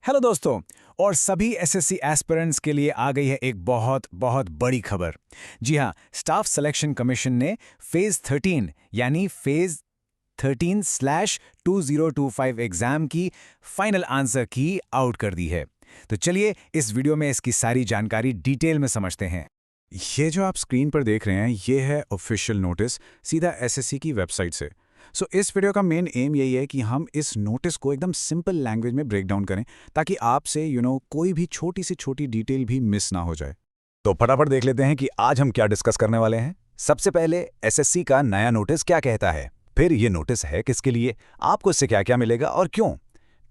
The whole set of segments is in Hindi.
हेलो दोस्तों। और सभी एसएससी एस्पिरेंट्स के लिए आ गई है एक बहुत बहुत बड़ी खबर। जी हाँ, स्टाफ सिलेक्शन कमीशन ने फेज 13 यानी फेज 13/2025 एग्जाम की फाइनल आंसर की आउट कर दी है। तो चलिए इस वीडियो में इसकी सारी जानकारी डिटेल में समझते हैं। ये जो आप स्क्रीन पर देख रहे हैं ये है ऑफिशियल नोटिस सीधा एसएससी की वेबसाइट से। इस वीडियो का मेन एम यही है कि हम इस नोटिस को एकदम सिंपल लैंग्वेज में ब्रेक डाउन करें ताकि आपसे कोई भी छोटी से छोटी डिटेल भी मिस ना हो जाए। तो फटाफट देख लेते हैं कि आज हम क्या डिस्कस करने वाले हैं। सबसे पहले एसएससी का नया नोटिस क्या कहता है, फिर ये नोटिस है किसके लिए, आपको इससे क्या क्या मिलेगा और क्यों,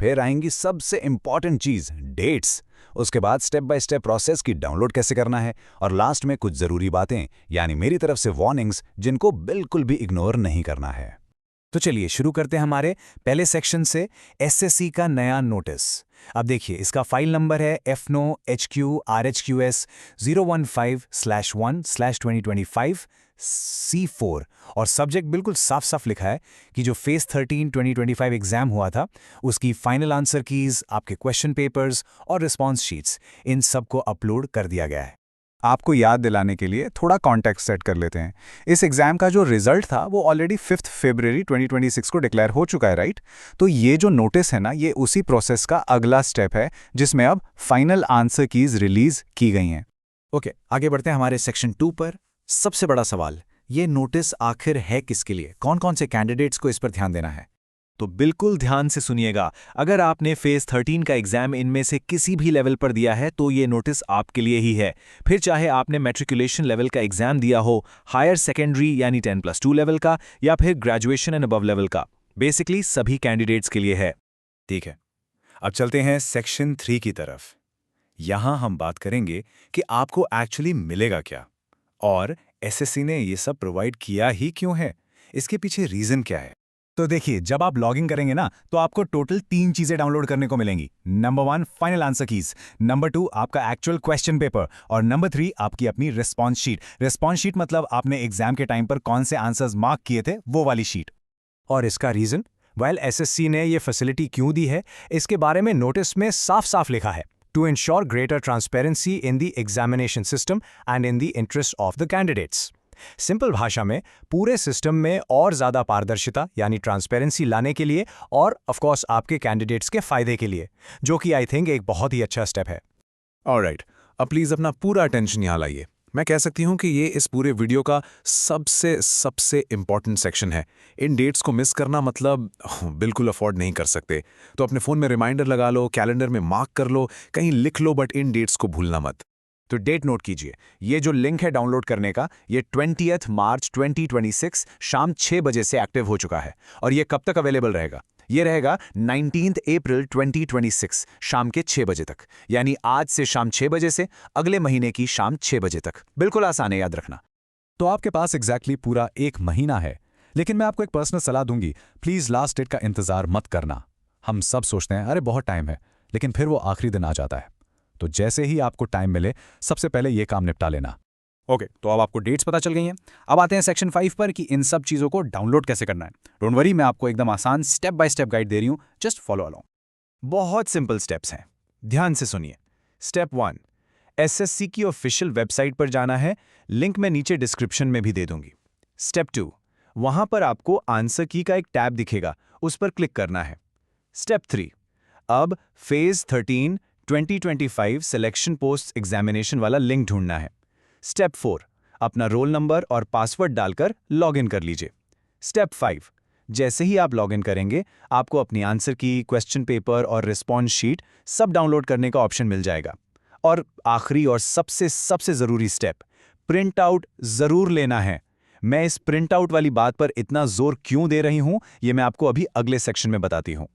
फिर आएंगी सबसे इंपॉर्टेंट चीज डेट्स, उसके बाद स्टेप बाय स्टेप प्रोसेस की डाउनलोड कैसे करना है, और लास्ट में कुछ जरूरी बातें यानी मेरी तरफ से वार्निंग्स जिनको बिल्कुल भी इग्नोर नहीं करना है। तो चलिए शुरू करते हैं हमारे पहले सेक्शन से, एसएससी का नया नोटिस। अब देखिए इसका फाइल नंबर है FNO HQ RHQS 015/1/2025 C4 और सब्जेक्ट बिल्कुल साफ साफ लिखा है कि जो फेज 13 2025 एग्जाम हुआ था उसकी फाइनल आंसर कीज, आपके क्वेश्चन पेपर्स और रिस्पॉन्स शीट्स, इन सब को अपलोड कर दिया गया है। आपको याद दिलाने के लिए थोड़ा कॉन्टेक्स्ट सेट कर लेते हैं। इस एग्जाम का जो रिजल्ट था वो ऑलरेडी 5 फरवरी 2026 को डिक्लेयर हो चुका है, राइट। तो ये जो नोटिस है ना, ये उसी प्रोसेस का अगला स्टेप है जिसमें अब फाइनल आंसर कीज रिलीज की गई हैं। ओके, आगे बढ़ते हैं हमारे सेक्शन 2 पर। सबसे बड़ा सवाल, ये नोटिस आखिर है किसके लिए, कौन कौन से कैंडिडेट्स को इस पर ध्यान देना है। तो बिल्कुल ध्यान से सुनिएगा, अगर आपने फेज 13 का एग्जाम इनमें से किसी भी लेवल पर दिया है तो ये नोटिस आपके लिए ही है। फिर चाहे आपने मैट्रिकुलेशन लेवल का एग्जाम दिया हो, हायर सेकेंडरी यानी 10+2 लेवल का, या फिर ग्रेजुएशन एंड अबव लेवल का, बेसिकली सभी कैंडिडेट्स के लिए है। ठीक है, अब चलते हैं सेक्शन 3 की तरफ। यहां हम बात करेंगे कि आपको एक्चुअली मिलेगा क्या और एसएससी ने ये सब प्रोवाइड किया ही क्यों है, इसके पीछे रीजन क्या है। तो देखिए, जब आप लॉगिन करेंगे ना तो आपको टोटल 3 चीजें डाउनलोड करने को मिलेंगी। Number 1 final answer keys, number 2 आपका एक्चुअल क्वेश्चन पेपर, और नंबर 3 आपकी अपनी रिस्पॉन्स शीट। रिस्पॉन्स शीट मतलब आपने एग्जाम के टाइम पर कौन से आंसर्स मार्क किए थे वो वाली शीट। और इसका रीजन, वेल एसएससी ने ये फैसिलिटी क्यों दी है इसके बारे में नोटिस में साफ साफ लिखा है। To ensure greater transparency in the examination system and in the interest of the candidates. Simple भाषा में पूरे सिस्टम में और ज्यादा पारदर्शिता यानी ट्रांसपेरेंसी लाने के लिए, और ऑफ कोर्स आपके कैंडिडेट्स के फायदे के लिए, जो कि आई थिंक एक बहुत ही अच्छा स्टेप है। ऑलराइट, अब प्लीज अपना पूरा अटेंशन यहाँ लाइए। मैं कह सकती हूँ कि ये इस पूरे वीडियो का सबसे सबसे इंपॉर्टेंट सेक्शन है। इन डेट्स को मिस करना मतलब बिल्कुल अफोर्ड नहीं कर सकते। तो अपने फ़ोन में रिमाइंडर लगा लो, कैलेंडर में मार्क कर लो, कहीं लिख लो, बट इन डेट्स को भूलना मत। तो डेट नोट कीजिए, ये जो लिंक है डाउनलोड करने का, ये 20 मार्च 2026 शाम 6 बजे से एक्टिव हो चुका है। और ये कब तक अवेलेबल रहेगा, ये रहेगा 19 अप्रैल 2026 शाम के 6 बजे तक, यानी आज से शाम 6 बजे से अगले महीने की शाम 6 बजे तक। बिल्कुल आसान है याद रखना। तो आपके पास एग्जैक्टली पूरा 1 महीना है, लेकिन मैं आपको एक पर्सनल सलाह दूंगी, प्लीज लास्ट डेट का इंतजार मत करना। हम सब सोचते हैं अरे बहुत टाइम है, लेकिन फिर वो आखिरी दिन आ जाता है। तो जैसे ही आपको टाइम मिले सबसे पहले ये काम निपटा लेना। ओके, तो अब आपको डेट्स पता चल गई हैं। अब आते हैं सेक्शन 5 पर कि इन सब चीज़ों को डाउनलोड कैसे करना है। डोंट वरी, मैं आपको एकदम आसान स्टेप बाय स्टेप गाइड दे रही हूँ, जस्ट फॉलो अलोंग। बहुत सिंपल स्टेप्स हैं, ध्यान से सुनिए। स्टेप 1, एसएससी की ऑफिशियल वेबसाइट पर जाना है, लिंक मैं नीचे डिस्क्रिप्शन में भी दे दूंगी। स्टेप 2, वहां पर आपको आंसर की का एक टैब दिखेगा, उस पर क्लिक करना है। स्टेप 3, अब फेज 13 2025 सिलेक्शन पोस्ट एग्जामिनेशन वाला लिंक ढूंढना है। स्टेप 4, अपना रोल नंबर और पासवर्ड डालकर लॉगिन कर लीजिए। स्टेप 5, जैसे ही आप लॉगिन करेंगे आपको अपनी आंसर की, क्वेश्चन पेपर और रिस्पॉन्स शीट सब डाउनलोड करने का ऑप्शन मिल जाएगा। और आखिरी और सबसे सबसे ज़रूरी स्टेप, प्रिंट आउट ज़रूर लेना है। मैं इस प्रिंट आउट वाली बात पर इतना जोर क्यों दे रही हूं ये मैं आपको अभी अगले सेक्शन में बताती हूं।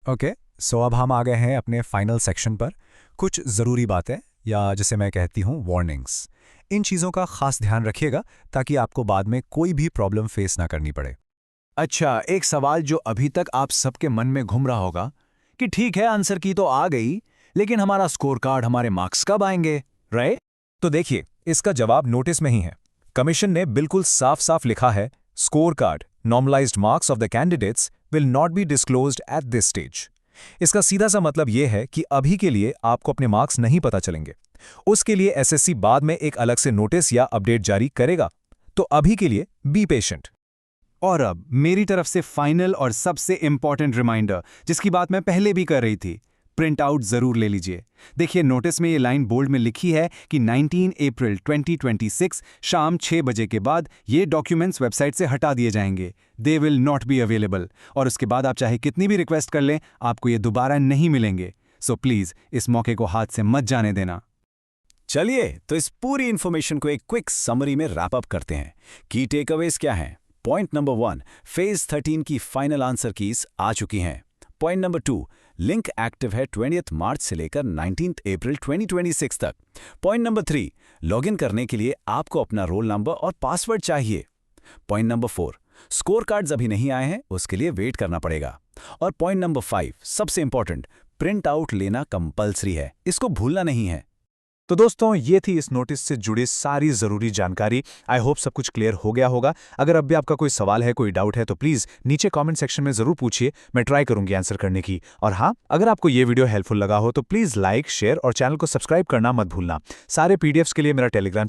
ओके, सो अब हम आ गए हैं अपने फाइनल सेक्शन पर। कुछ ज़रूरी बातें, या जिसे मैं कहती हूँ वार्निंग्स, इन चीज़ों का खास ध्यान रखिएगा ताकि आपको बाद में कोई भी प्रॉब्लम फेस ना करनी पड़े। अच्छा, एक सवाल जो अभी तक आप सबके मन में घूम रहा होगा कि ठीक है आंसर की तो आ गई, लेकिन हमारा स्कोर कार्ड, हमारे मार्क्स कब आएंगे, राइट? तो देखिए, इसका जवाब नोटिस में ही है। कमीशन ने बिल्कुल साफ साफ लिखा है, score card, normalised marks of the candidates will not be disclosed at this stage. इसका सीधा सा मतलब ये है कि अभी के लिए आपको अपने मार्क्स नहीं पता चलेंगे। उसके लिए एसएससी बाद में एक अलग से नोटिस या अपडेट जारी करेगा। तो अभी के लिए बी पेशेंट। और अब मेरी तरफ से फाइनल और सबसे इंपॉर्टेंट रिमाइंडर, जिसकी बात मैं पहले भी कर रही थी, प्रिंट आउट जरूर ले लीजिए। देखिए, नोटिस में ये लाइन बोल्ड में लिखी है कि 19 अप्रैल 2026 शाम 6 बजे के बाद ये डॉक्यूमेंट्स वेबसाइट से हटा दिए जाएंगे। They will not be available. और उसके बाद आप चाहे कितनी भी रिक्वेस्ट कर लें, आपको ये दोबारा नहीं मिलेंगे। सो प्लीज इस मौके को हाथ से मत जाने देना। चलिए, तो इस पूरी इन्फॉर्मेशन को एक क्विक समरी में रैप अप करते हैं। की टेकअवेज क्या हैं? पॉइंट नंबर 1, फेज 13 की फाइनल आंसर कीज आ चुकी हैं। पॉइंट नंबर 2, लिंक एक्टिव है 20 मार्च से लेकर 19 अप्रैल 2026 तक। पॉइंट नंबर 3, लॉगिन करने के लिए आपको अपना रोल नंबर और पासवर्ड चाहिए। पॉइंट नंबर 4, स्कोर कार्ड्स अभी नहीं आए हैं, उसके लिए वेट करना पड़ेगा। और पॉइंट नंबर 5, सबसे इंपॉर्टेंट, प्रिंट आउट लेना कंपलसरी है, इसको भूलना नहीं है। तो दोस्तों, ये थी इस नोटिस से जुड़ी सारी ज़रूरी जानकारी। आई होप सब कुछ क्लियर हो गया होगा। अगर अब भी आपका कोई सवाल है, कोई डाउट है, तो प्लीज़ नीचे कमेंट सेक्शन में ज़रूर पूछिए। मैं ट्राई करूंगी आंसर करने की। और हाँ, अगर आपको ये वीडियो हेल्पफुल लगा हो तो प्लीज़ लाइक, शेयर और चैनल को सब्सक्राइब करना मत भूलना। सारे पीडीएफ्स के लिए मेरा टेलीग्राम